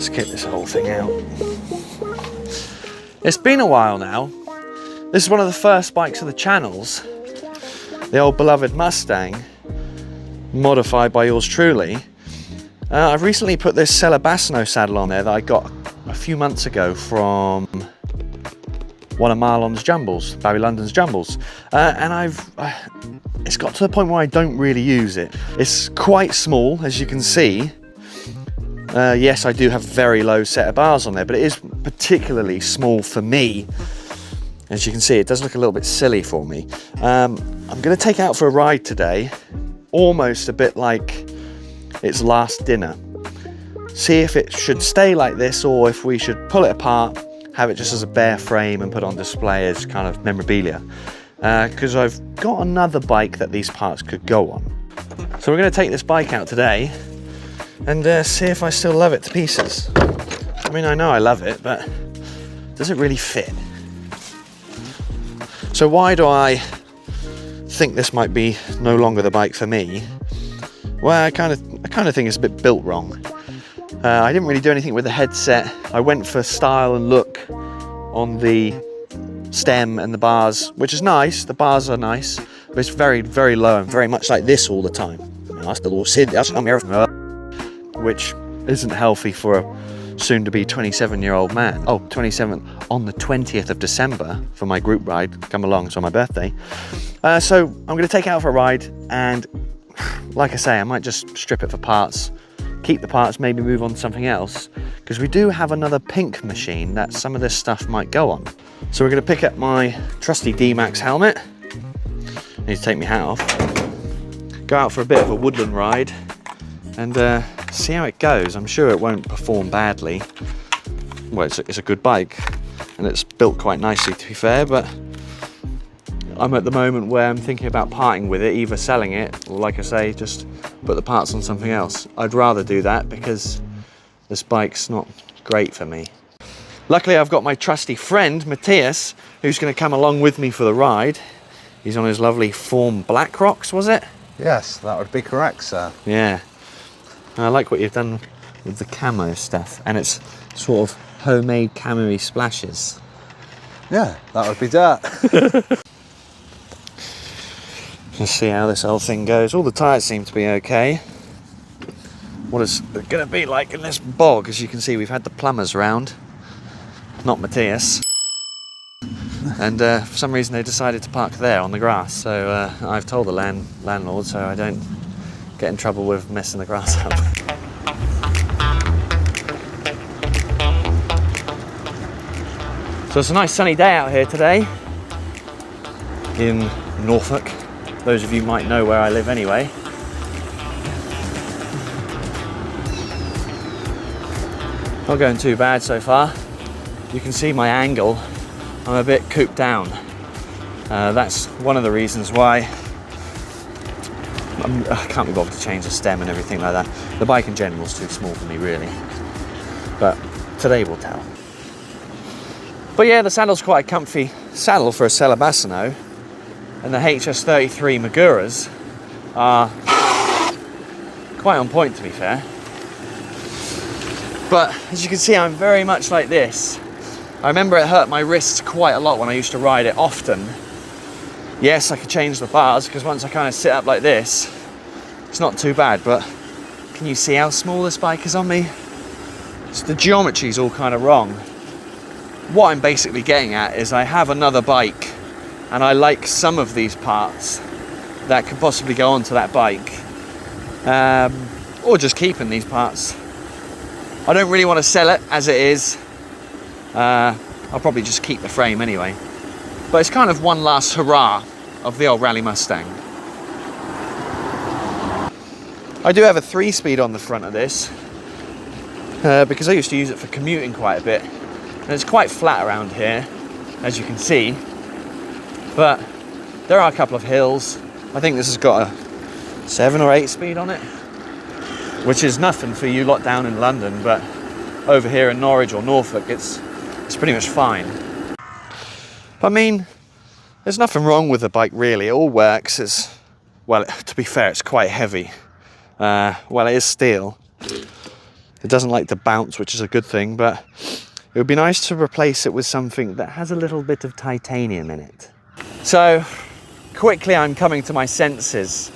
Let's get this whole thing out. It's been a while now. This is one of the first bikes of the channels. The old beloved Mustang, modified by yours truly. I've recently put this Celebasino saddle on there that I got a few months ago from one of Marlon's jumbles, Barry London's jumbles. And it's got to the point where I don't really use it. It's quite small, as you can see. Yes, I do have a very low set of bars on there, but it is particularly small for me. As you can see, it does look a little bit silly for me. I'm going to take it out for a ride today, almost a bit like its last dinner. See if it should stay like this or if we should pull it apart, have it just as a bare frame and put on display as kind of memorabilia. Because I've got another bike that these parts could go on. So we're going to take this bike out today and see if I still love it to pieces. I mean, I know I love it, but does it really fit? So why do I think this might be no longer the bike for me? Well, I kind of think it's a bit built wrong. I didn't really do anything with the headset. I went for style and look on the stem and the bars, which is nice. The bars are nice, but it's very, very low and very much like this all the time. Which isn't healthy for a soon-to-be 27-year-old man. Oh, 27 on the 20th of December for my group ride. Come along, it's on my birthday. So I'm going to take it out for a ride, and like I say, I might just strip it for parts, keep the parts, maybe move on to something else, because we do have another pink machine that some of this stuff might go on. So we're going to pick up my trusty D-Max helmet. Need to take my hat off. Go out for a bit of a woodland ride and see how it goes. I'm sure it won't perform badly. Well, it's a good bike and it's built quite nicely, to be fair, but I'm at the moment where I'm thinking about parting with it, either selling it or, like I say, just put the parts on something else. I'd rather do that because this bike's not great for me. Luckily, I've got my trusty friend, Matthias, who's going to come along with me for the ride. He's on his lovely Form Black Rocks, was it? Yes, that would be correct, sir. Yeah. I like what you've done with the camo stuff, and it's sort of homemade camo-y splashes. Yeah, that would be dirt. Let's see how this whole thing goes. All the tyres seem to be okay. What it's going to be like in this bog, as you can see, we've had the plumbers round, not Matthias. And for some reason they decided to park there on the grass, so I've told the landlord so I don't get in trouble with messing the grass up. So it's a nice sunny day out here today in Norfolk. Those of you might know where I live anyway. Not going too bad so far. You can see my angle. I'm a bit cooped down. That's one of the reasons why I can't be bothered to change the stem and everything like that. The bike in general is too small for me, really. But today will tell. But yeah, the saddle's quite a comfy saddle for a Celebasino. And the HS33 Maguras are quite on point, to be fair. But as you can see, I'm very much like this. I remember it hurt my wrists quite a lot when I used to ride it often. Yes, I could change the bars because once I kind of sit up like this, it's not too bad, but can you see how small this bike is on me? So the geometry's all kind of wrong. What I'm basically getting at is I have another bike and I like some of these parts that could possibly go onto that bike, or just keeping these parts. I don't really want to sell it as it is. I'll probably just keep the frame anyway. But it's kind of one last hurrah of the old Raleigh Mustang. I do have a 3-speed on the front of this because I used to use it for commuting quite a bit. And it's quite flat around here, as you can see. But there are a couple of hills. I think this has got a 7 or 8 speed on it, which is nothing for you lot down in London, but over here in Norwich or Norfolk, it's pretty much fine. I mean, there's nothing wrong with the bike really. It all works. It's, well, to be fair, it's quite heavy. Well, it is steel. It doesn't like to bounce, which is a good thing, but it would be nice to replace it with something that has a little bit of titanium in it. So quickly I'm coming to my senses.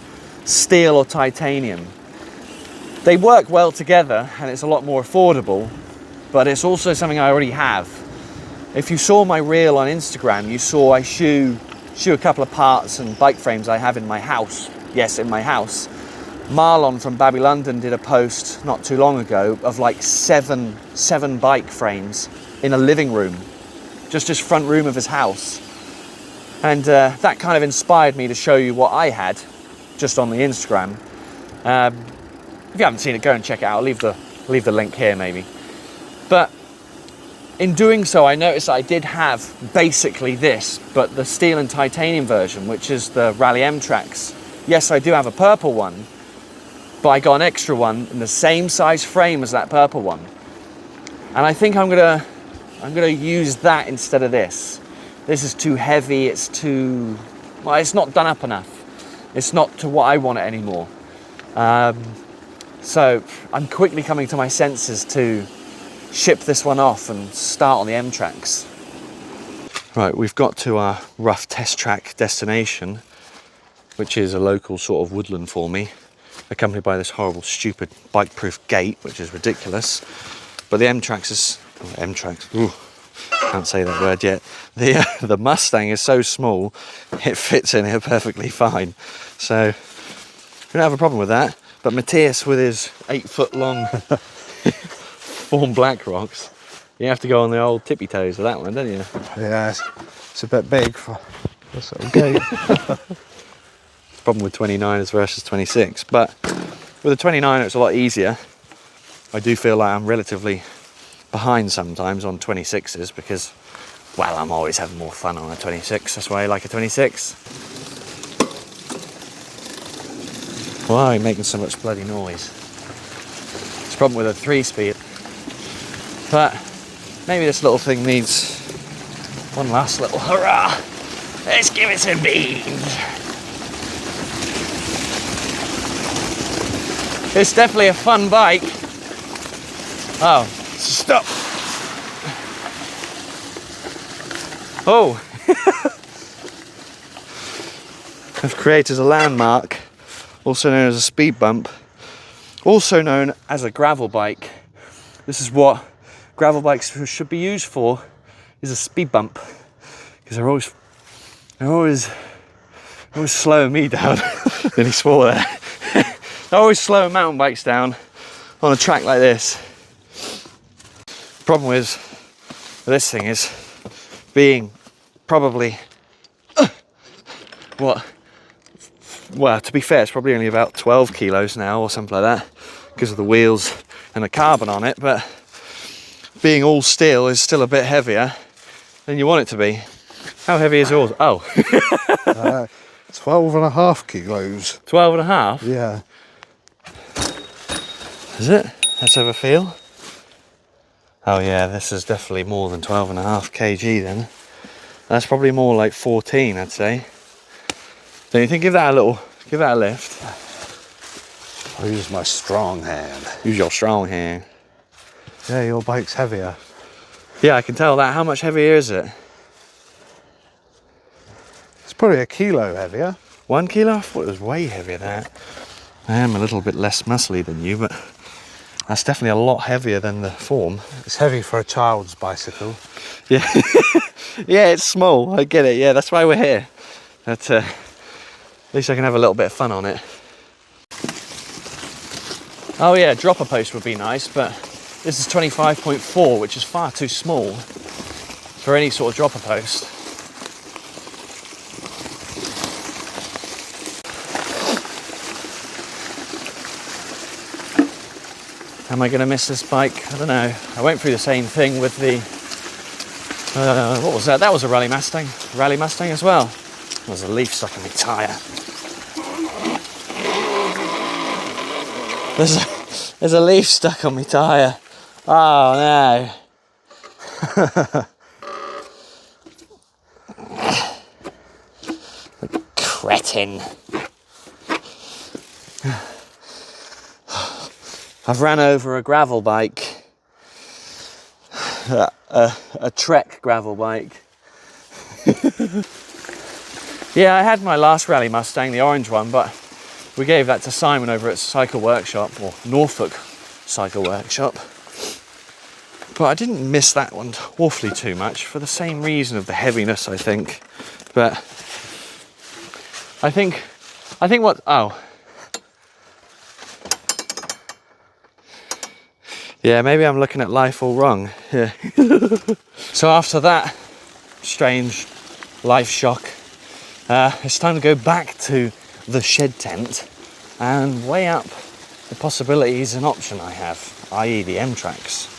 Steel or titanium. They work well together and it's a lot more affordable, but it's also something I already have. If you saw my reel on Instagram, you saw I shoe a couple of parts and bike frames I have in my house. Yes, in my house. Marlon from Babby London did a post not too long ago of like seven bike frames in a living room, just his front room of his house. And that kind of inspired me to show you what I had just on the Instagram. If you haven't seen it, go and check it out. I'll leave the link here maybe. But in doing so, I noticed I did have basically this, but the steel and titanium version, which is the Raleigh M-Trax. Yes, I do have a purple one, but I got an extra one in the same size frame as that purple one. And I think I'm gonna use that instead of this. This is too heavy, it's not done up enough. It's not to what I want it anymore. So I'm quickly coming to my senses to ship this one off and start on the M-Trax. Right, we've got to our rough test track destination, which is a local sort of woodland for me, accompanied by this horrible, stupid bike-proof gate, which is ridiculous. But the M-Trax is... ooh, can't say that word yet. The Mustang is so small, it fits in here perfectly fine. So, we don't have a problem with that. But Matthias, with his 8-foot long form black rocks, you have to go on the old tippy toes with that one, don't you? Yeah, it's a bit big for this sort of gate. Problem with 29ers versus 26, but with a 29er it's a lot easier. I do feel like I'm relatively behind sometimes on 26s because, well, I'm always having more fun on a 26. That's why I like a 26. Why are you making so much bloody noise? It's a problem with a 3-speed. But maybe this little thing needs one last little hurrah. Let's give it some beans. It's definitely a fun bike. Oh, stop. Oh. I've created a landmark, also known as a speed bump, also known as a gravel bike. This is what gravel bikes should be used for, is a speed bump, because they're always slowing me down. Nearly swore there. They're always slowing mountain bikes down on a track like this. Problem with this thing is being probably well, to be fair, it's probably only about 12 kilos now or something like that because of the wheels and the carbon on it, but being all steel is still a bit heavier than you want it to be. How heavy is yours? Oh. 12.5 kilos. 12.5? Yeah. Is it? Let's have a feel. Oh yeah, this is definitely more than 12.5 kg then. That's probably more like 14, I'd say. Don't you think? Give that a lift. I'll use my strong hand. Use your strong hand. Yeah, your bike's heavier. Yeah, I can tell that. How much heavier is it? It's probably a kilo heavier. 1 kilo? I thought it was way heavier than that. I am a little bit less muscly than you, but that's definitely a lot heavier than the form. It's heavy for a child's bicycle. Yeah. Yeah, it's small. I get it. Yeah, that's why we're here. But at least I can have a little bit of fun on it. Oh yeah, dropper post would be nice, but this is 25.4, which is far too small for any sort of dropper post. Am I going to miss this bike? I don't know. I went through the same thing with the... what was that? That was a Raleigh Mustang. Raleigh Mustang as well. There's a leaf stuck in my tyre. There's a leaf stuck on my tyre. Oh no. Cretin. I've ran over a gravel bike, a Trek gravel bike. Yeah, I had my last Raleigh Mustang, the orange one, but we gave that to Simon over at Cycle Workshop, or Norfolk Cycle Workshop. But I didn't miss that one awfully too much for the same reason of the heaviness, I think. But I think what, oh. Yeah, maybe I'm looking at life all wrong. Yeah. So after that strange life shock, it's time to go back to the shed tent and weigh up the possibilities and option I have, i.e. the M-Trax.